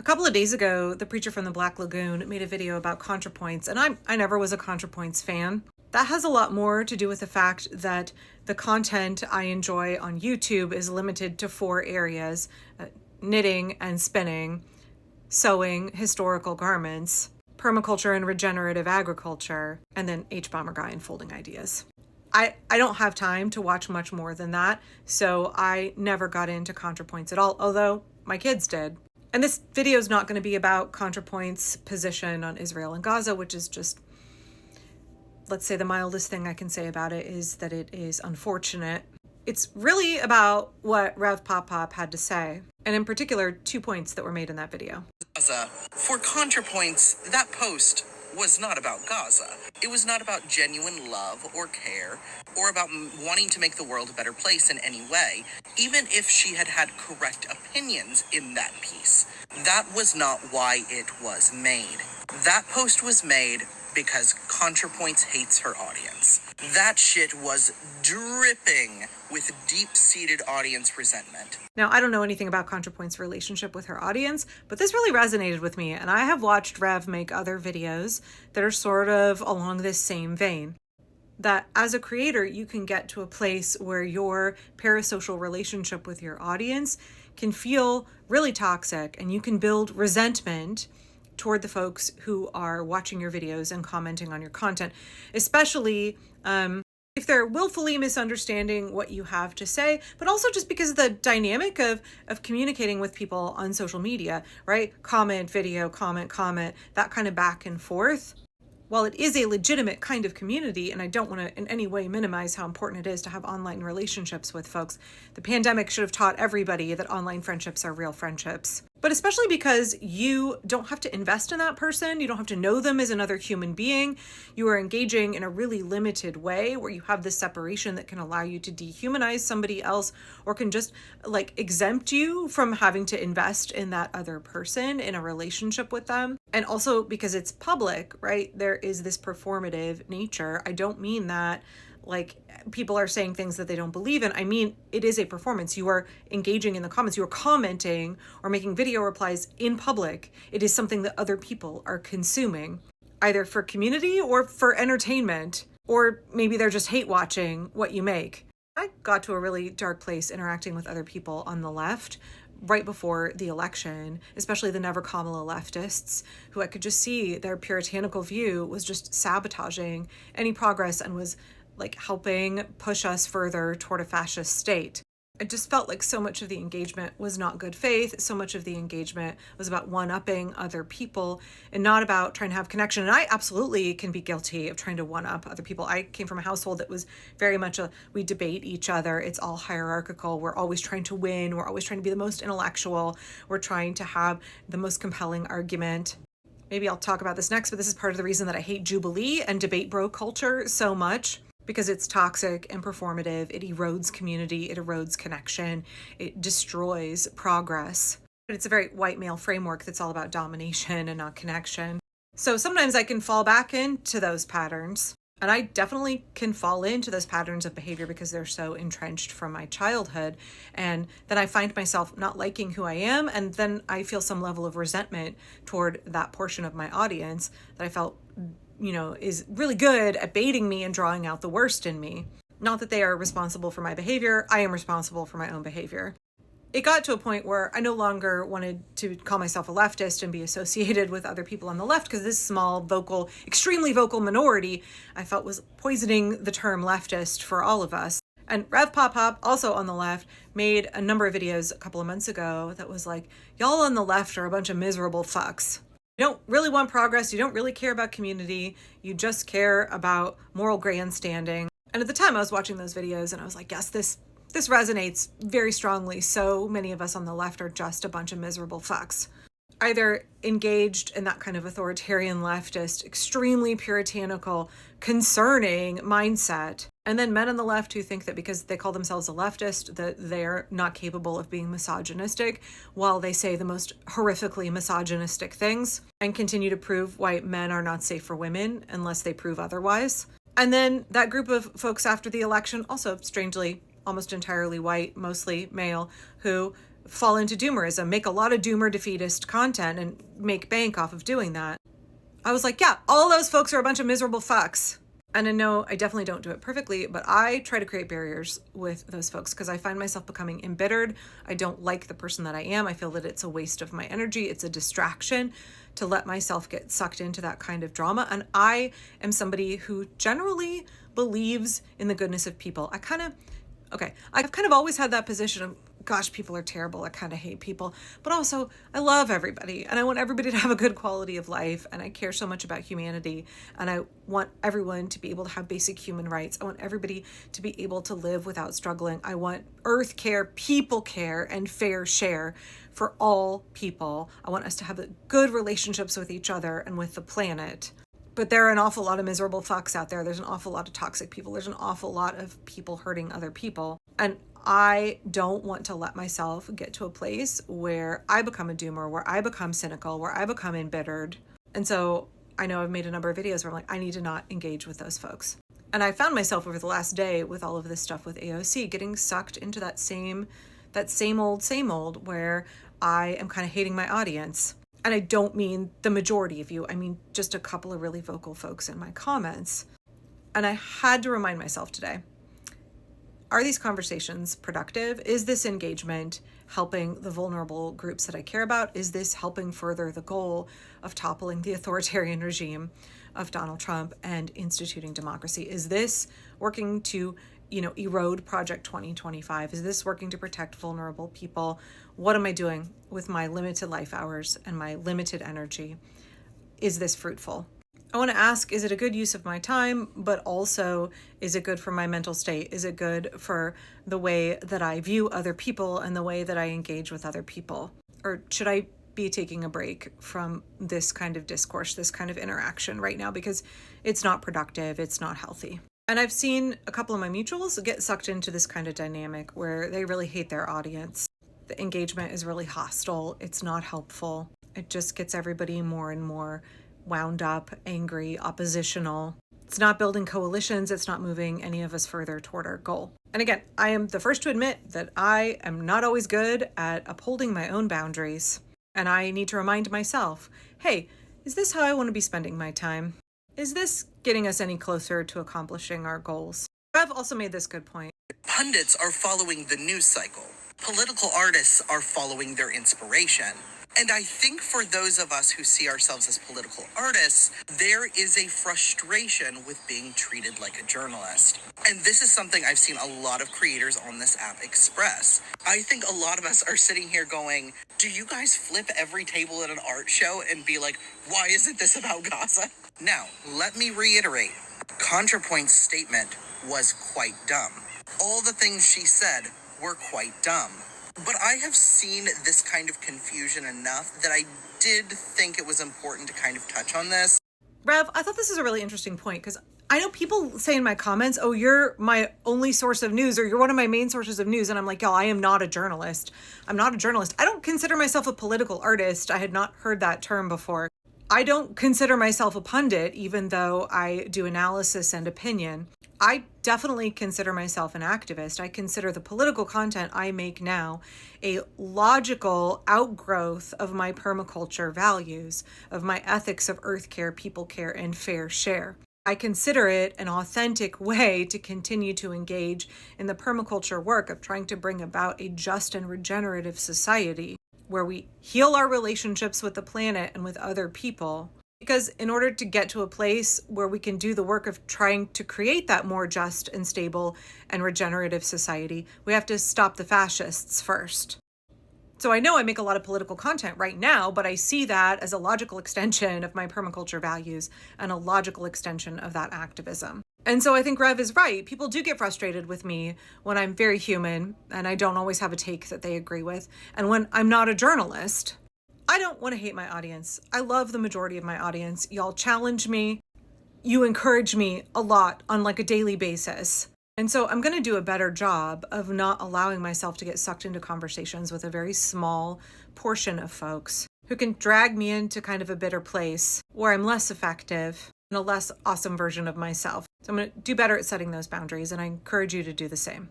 couple of days ago, the preacher from the Black Lagoon made a video about Contra Points, and I never was a Contra Points fan. That has a lot more to do with the fact that the content I enjoy on YouTube is limited to 4 areas: knitting and spinning, sewing, historical garments, permaculture and regenerative agriculture, and then H-Bomber Guy and folding ideas. I don't have time to watch much more than that, so I never got into Contra Points at all, although my kids did. And this video is not going to be about Contra Points' position on Israel and Gaza, which is just, let's say the mildest thing I can say about it is that it is unfortunate. It's really about what Rev Pop Pop had to say, and in particular, 2 points that were made in that video. Gaza. For Contra Points, that post was not about Gaza. It was not about genuine love or care or about wanting to make the world a better place in any way, even if she had had correct opinions in that piece. That was not why it was made. That post was made because Contra Points hates her audience. That shit was dripping with deep-seated audience resentment. Now, I don't know anything about Contra Points' relationship with her audience, but this really resonated with me, and I have watched Rev make other videos that are sort of along this same vein. That as a creator, you can get to a place where your parasocial relationship with your audience can feel really toxic, and you can build resentment toward the folks who are watching your videos and commenting on your content, especially if they're willfully misunderstanding what you have to say, but also just because of the dynamic of communicating with people on social media, right? Comment, video, comment, that kind of back and forth. While it is a legitimate kind of community, and I don't want to in any way minimize how important it is to have online relationships with folks, the pandemic should have taught everybody that online friendships are real friendships. But especially because you don't have to invest in that person, you don't have to know them as another human being, you are engaging in a really limited way where you have this separation that can allow you to dehumanize somebody else or can just exempt you from having to invest in that other person in a relationship with them. And also because it's public, right? There is this performative nature. I don't mean that people are saying things that they don't believe in. I mean, it is a performance. You are engaging in the comments. You are commenting or making video replies in public. It is something that other people are consuming, either for community or for entertainment, or maybe they're just hate watching what you make. I got to a really dark place interacting with other people on the left right before the election, especially the Never Kamala leftists, who I could just see their puritanical view was just sabotaging any progress and was helping push us further toward a fascist state. It just felt like so much of the engagement was not good faith. So much of the engagement was about one-upping other people and not about trying to have connection. And I absolutely can be guilty of trying to one-up other people. I came from a household that was very much we debate each other. It's all hierarchical. We're always trying to win. We're always trying to be the most intellectual. We're trying to have the most compelling argument. Maybe I'll talk about this next, but this is part of the reason that I hate Jubilee and debate bro culture so much. Because it's toxic and performative, it erodes community, it erodes connection, it destroys progress. But it's a very white male framework that's all about domination and not connection. So sometimes I can fall back into those patterns, and I definitely can fall into those patterns of behavior because they're so entrenched from my childhood. And then I find myself not liking who I am, and then I feel some level of resentment toward that portion of my audience that I felt is really good at baiting me and drawing out the worst in me. Not that they are responsible for my behavior. I am responsible for my own behavior. It got to a point where I no longer wanted to call myself a leftist and be associated with other people on the left because this small, vocal, extremely vocal minority I felt was poisoning the term leftist for all of us. And Rev Pop Pop, also on the left, made a number of videos a couple of months ago that was like, y'all on the left are a bunch of miserable fucks. You don't really want progress. You don't really care about community. You just care about moral grandstanding. And at the time I was watching those videos and I was like, yes, this resonates very strongly. So many of us on the left are just a bunch of miserable fucks. Either engaged in that kind of authoritarian leftist, extremely puritanical, concerning mindset, and then men on the left who think that because they call themselves a leftist, that they're not capable of being misogynistic, while they say the most horrifically misogynistic things, and continue to prove why men are not safe for women unless they prove otherwise. And then that group of folks after the election, also strangely almost entirely white, mostly male, who fall into doomerism, make a lot of doomer defeatist content and make bank off of doing that. I was like, yeah, all those folks are a bunch of miserable fucks. And I know I definitely don't do it perfectly, but I try to create barriers with those folks because I find myself becoming embittered. I don't like the person that I am. I feel that it's a waste of my energy. It's a distraction to let myself get sucked into that kind of drama. And I am somebody who generally believes in the goodness of people. I've kind of always had that position of, gosh, people are terrible. I kind of hate people, but also I love everybody and I want everybody to have a good quality of life. And I care so much about humanity and I want everyone to be able to have basic human rights. I want everybody to be able to live without struggling. I want earth care, people care, and fair share for all people. I want us to have good relationships with each other and with the planet. But there are an awful lot of miserable fucks out there. There's an awful lot of toxic people. There's an awful lot of people hurting other people. And I don't want to let myself get to a place where I become a doomer, where I become cynical, where I become embittered. And so I know I've made a number of videos where I'm like, I need to not engage with those folks. And I found myself over the last day with all of this stuff with AOC getting sucked into that same old where I am kind of hating my audience. And I don't mean the majority of you. I mean just a couple of really vocal folks in my comments. And I had to remind myself today, are these conversations productive? Is this engagement helping the vulnerable groups that I care about? Is this helping further the goal of toppling the authoritarian regime of Donald Trump and instituting democracy? Is this working to, erode Project 2025? Is this working to protect vulnerable people? What am I doing with my limited life hours and my limited energy? Is this fruitful? I want to ask, is it a good use of my time, but also is it good for my mental state? Is it good for the way that I view other people and the way that I engage with other people? Or should I be taking a break from this kind of discourse, this kind of interaction right now, because it's not productive, it's not healthy. And I've seen a couple of my mutuals get sucked into this kind of dynamic where they really hate their audience. The engagement is really hostile. It's not helpful. It just gets everybody more and more wound up, angry, oppositional. It's not building coalitions. It's not moving any of us further toward our goal. And again, I am the first to admit that I am not always good at upholding my own boundaries. And I need to remind myself, hey, is this how I want to be spending my time? Is this getting us any closer to accomplishing our goals? I've also made this good point. Pundits are following the news cycle. Political artists are following their inspiration. And I think for those of us who see ourselves as political artists, there is a frustration with being treated like a journalist. And this is something I've seen a lot of creators on this app express. I think a lot of us are sitting here going, do you guys flip every table at an art show and be like, why isn't this about Gaza? Now, let me reiterate, Contra Points' statement was quite dumb. All the things she said were quite dumb. But I have seen this kind of confusion enough that I did think it was important to kind of touch on this. Rev, I thought this is a really interesting point because I know people say in my comments, oh, you're my only source of news or you're one of my main sources of news. And I'm like, y'all, I am not a journalist. I'm not a journalist. I don't consider myself a political artist. I had not heard that term before. I don't consider myself a pundit, even though I do analysis and opinion. I definitely consider myself an activist. I consider the political content I make now a logical outgrowth of my permaculture values, of my ethics of earth care, people care, and fair share. I consider it an authentic way to continue to engage in the permaculture work of trying to bring about a just and regenerative society where we heal our relationships with the planet and with other people. Because in order to get to a place where we can do the work of trying to create that more just and stable and regenerative society, we have to stop the fascists first. So I know I make a lot of political content right now, but I see that as a logical extension of my permaculture values and a logical extension of that activism. And so I think Rev is right. People do get frustrated with me when I'm very human and I don't always have a take that they agree with. And when I'm not a journalist, I don't want to hate my audience. I love the majority of my audience. Y'all challenge me. You encourage me a lot on like a daily basis. And so I'm going to do a better job of not allowing myself to get sucked into conversations with a very small portion of folks who can drag me into kind of a bitter place where I'm less effective and a less awesome version of myself. So I'm going to do better at setting those boundaries, and I encourage you to do the same.